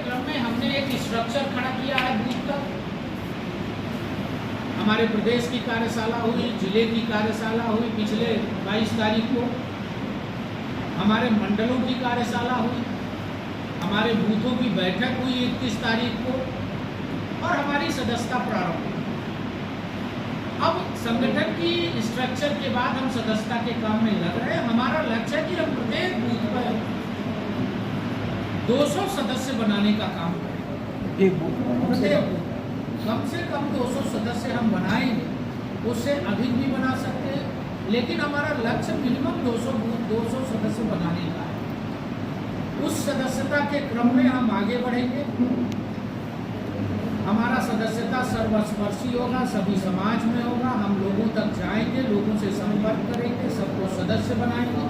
क्रम में हमने एक स्ट्रक्चर खड़ा किया है बूथ का। हमारे प्रदेश की कार्यशाला हुई, जिले की कार्यशाला हुई पिछले 22 तारीख को, हमारे मंडलों की कार्यशाला हुई, हमारे बूथों की बैठक हुई 31 तारीख को और हमारी सदस्यता प्रारंभ हुई। अब संगठन की स्ट्रक्चर के बाद हम सदस्यता के काम में लग रहे हैं। हमारा लक्ष्य है कि हम प्रत्येक बूथ पर 200 सदस्य बनाने का काम करें। प्रत्येक बूथ कम से कम 200 सदस्य हम बनाएंगे, उससे अधिक भी बना सकते हैं, लेकिन हमारा लक्ष्य मिनिमम 200 सदस्य बनाने का है। उस सदस्यता के क्रम में हम आगे बढ़ेंगे। हमारा सदस्यता सर्वस्पर्शी होगा, सभी समाज में होगा। हम लोगों तक जाएंगे, लोगों से संपर्क करेंगे, सबको सदस्य बनाएंगे।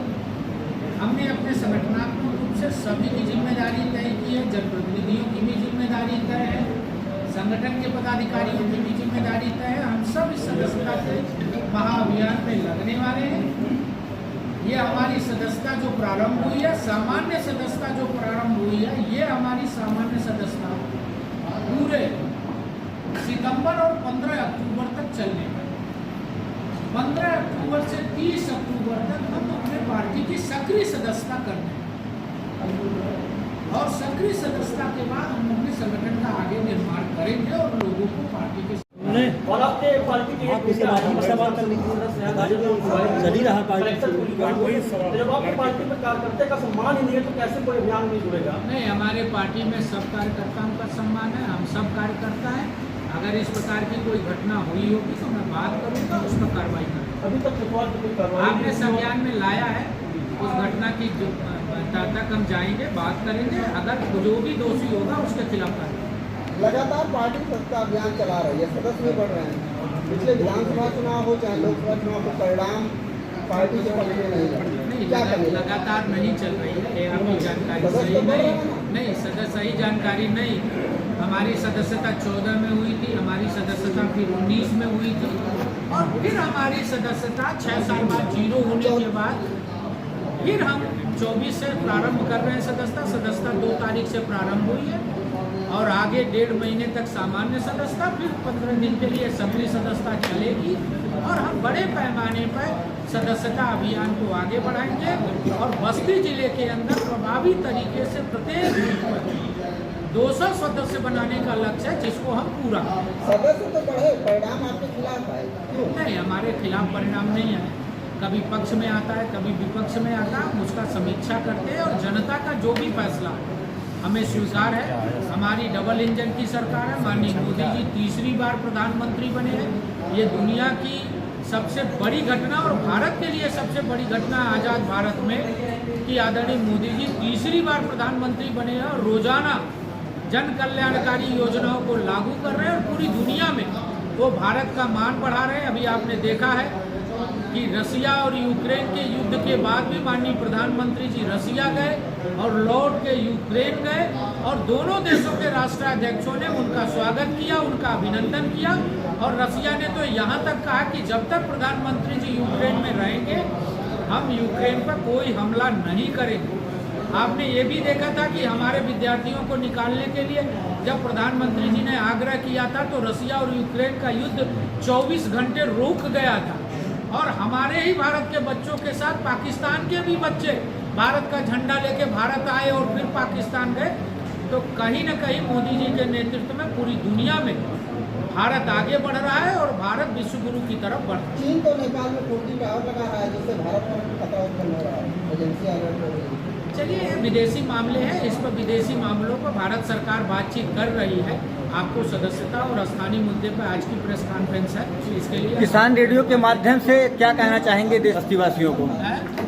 हमने अपने संगठनात्मक रूप से सभी की जिम्मेदारी तय की है। जनप्रतिनिधियों की भी जिम्मेदारी तय है, संगठन के पदाधिकारियों की भी जिम्मेदारी तय है। हम सब इस सदस्यता के महाअभियान में लगने वाले हैं। ये हमारी सदस्यता जो प्रारंभ हुई है, सामान्य सदस्यता जो प्रारंभ हुई है, ये हमारी सामान्य सदस्यता पूरे सितंबर और 15 अक्टूबर तक चलने वाली। 15 अक्टूबर से 30 अक्टूबर तक हम अपने पार्टी की सक्रिय सदस्यता करने और सक्रिय सदस्यता के बाद हम अपने संगठन का आगे निर्माण करेंगे और लोगों को पार्टी के और आपके पार्टी के सवाल करने की चली रहा पार्टी जब आपकी पार्टी में कार्यकर्ता का सम्मान ही नहीं है तो कैसे कोई अभियान नहीं जुड़ेगा? नहीं, हमारे पार्टी में सब कार्यकर्ताओं का सम्मान है। हम सब कार्यकर्ता हैं। अगर इस प्रकार की कोई घटना हुई होगी तो मैं बात करूंगा, उस पर कार्रवाई करूंगा। अभी तक फिलहाल कोई कार्रवाई आपने संज्ञान में लाया है, उस घटना की तक हम जाएंगे, बात करेंगे। अगर जो भी दोषी होगा उसके खिलाफ कार्रवाई। लगातार पार्टी सत्ता अभियान चला रही है, सदस्य भी बढ़ रहे हैं। पिछले विधानसभा चुनाव हो चाहे लोकसभा चुनाव को परिणाम पार्टी के पक्ष में नहीं है। लगातार नहीं चल रही है, ये आपकी जानकारी सही नहीं, सही जानकारी नहीं। हमारी सदस्यता 14 में हुई थी, हमारी सदस्यता फिर 19 में हुई थी और फिर हमारी सदस्यता 6 साल बाद 0 होने के बाद फिर हम 24 से प्रारंभ कर रहे हैं सदस्यता 2 तारीख से प्रारंभ हुई है और आगे 1.5 महीने तक सामान्य सदस्यता, फिर 15 दिन के लिए सक्रिय सदस्यता चलेगी और हम बड़े पैमाने पर सदस्यता अभियान को आगे बढ़ाएंगे और बस्ती जिले के अंदर प्रभावी तरीके से प्रत्येक बूथ पर 200 सदस्य बनाने का लक्ष्य है, जिसको हम पूरा सदस्य तो बढ़े, परिणाम आपके खिलाफ है क्यों? नहीं, हमारे खिलाफ परिणाम नहीं है। कभी पक्ष में आता है, कभी विपक्ष में आता है, उसका समीक्षा करते हैं और जनता का जो भी फैसला हमें स्वीकार है। हमारी डबल इंजन की सरकार है। माननीय मोदी जी तीसरी बार प्रधानमंत्री बने हैं। ये दुनिया की सबसे बड़ी घटना और भारत के लिए सबसे बड़ी घटना आज़ाद भारत में कि आदरणीय मोदी जी तीसरी बार प्रधानमंत्री बने हैं और रोजाना जन कल्याणकारी योजनाओं को लागू कर रहे हैं और पूरी दुनिया में वो भारत का मान बढ़ा रहे हैं। अभी आपने देखा है कि रसिया और यूक्रेन के युद्ध के बाद भी माननीय प्रधानमंत्री जी रसिया गए और लौट के यूक्रेन गए और दोनों देशों के राष्ट्राध्यक्षों ने उनका स्वागत किया, उनका अभिनंदन किया और रसिया ने तो यहाँ तक कहा कि जब तक प्रधानमंत्री जी यूक्रेन में रहेंगे हम यूक्रेन पर कोई हमला नहीं करेंगे। आपने ये भी देखा था कि हमारे विद्यार्थियों को निकालने के लिए जब प्रधानमंत्री जी ने आग्रह किया था तो रसिया और यूक्रेन का युद्ध 24 घंटे रुक गया था और हमारे ही भारत के बच्चों के साथ पाकिस्तान के भी बच्चे भारत का झंडा लेके भारत आए और फिर पाकिस्तान गए। तो कहीं न कहीं मोदी जी के नेतृत्व में पूरी दुनिया में भारत आगे बढ़ रहा है और भारत विश्व गुरु की तरफ बढ़ रहा है। चीन तो नेपाल में 4G टावर लगा रहा है जिससे भारत पर खतरा उत्पन्न हो रहा है, एजेंसी अलर्ट हो रही है। चलिए, ये विदेशी मामले हैं, इस पर विदेशी मामलों पर भारत सरकार बातचीत कर रही है। आपको सदस्यता और स्थानीय मुद्दे पर आज की प्रेस कॉन्फ्रेंस है, इसके लिए किसान रेडियो के माध्यम से क्या कहना चाहेंगे बस्तीवासियों को?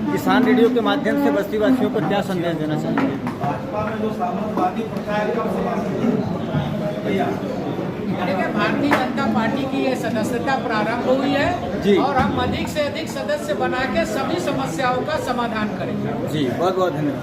किसान रेडियो के माध्यम से बस्तीवासियों को क्या संदेश देना चाहेंगे? भाजपा में जो सामंतवादी प्रथा है कब देखिए, भारतीय जनता पार्टी की ये सदस्यता प्रारंभ हुई है और हम अधिक से अधिक सदस्य बना के सभी समस्याओं का समाधान करेंगे। जी, बहुत बहुत धन्यवाद।